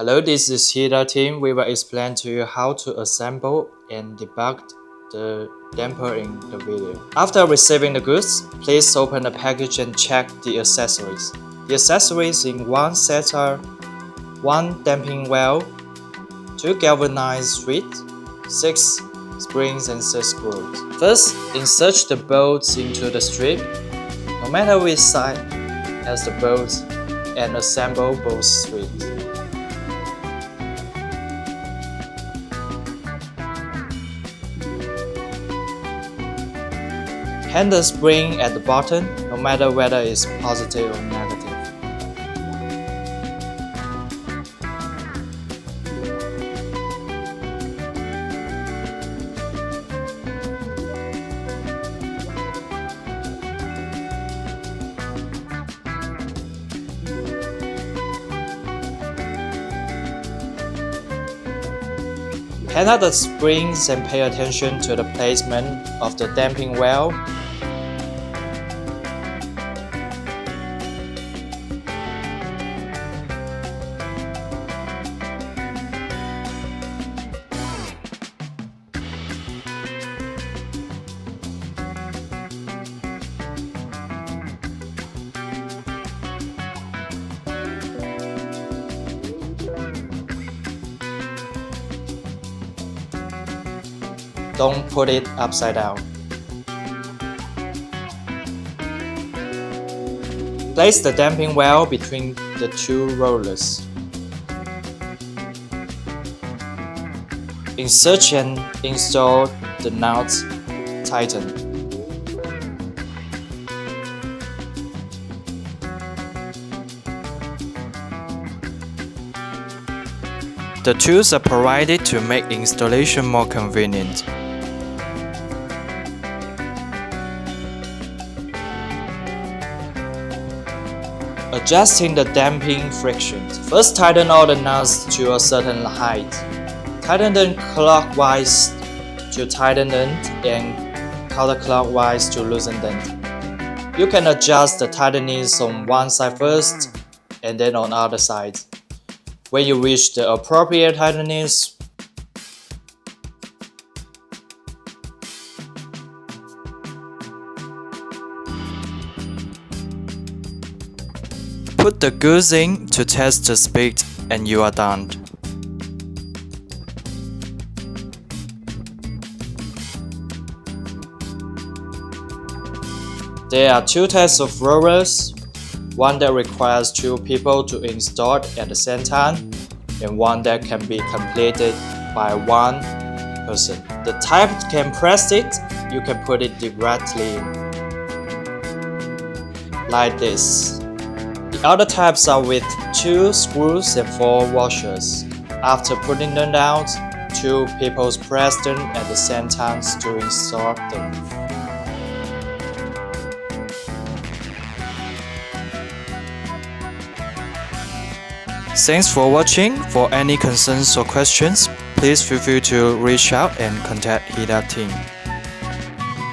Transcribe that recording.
Hello, this is HEDA team. We will explain to you how to assemble and debug the damper in the video. After receiving the goods, please open the package and check the accessories. The accessories in one set are 1 damping well, 2 galvanized threads, 6 springs and 6 screws. First, insert the bolts into the strip, no matter which side has the bolts, and assemble both threads. Hang the spring at the bottom, no matter whether it's positive or negative. Handle the springs and pay attention to the placement of the damping well. Don't put it upside down. Place the damping well between the two rollers. Insert and install the nuts. Tighten. The tools are provided to make installation more convenient. Adjusting the damping friction. First, tighten all the nuts to a certain height. Tighten them clockwise to tighten them and counterclockwise to loosen them. You can adjust the tightness on one side first and then on the other side. When you reach the appropriate tightness, put the goods in to test the speed and you are done. There are 2 types of rollers, one that requires 2 people to install at the same time, and one that can be completed by 1 person. The type can press it, you can put it directly in, like this. The other types are with 2 screws and 4 washers. After putting them down, 2 people press them at the same time to install them. Thanks for watching. For any concerns or questions, please feel free to reach out and contact HEDA team.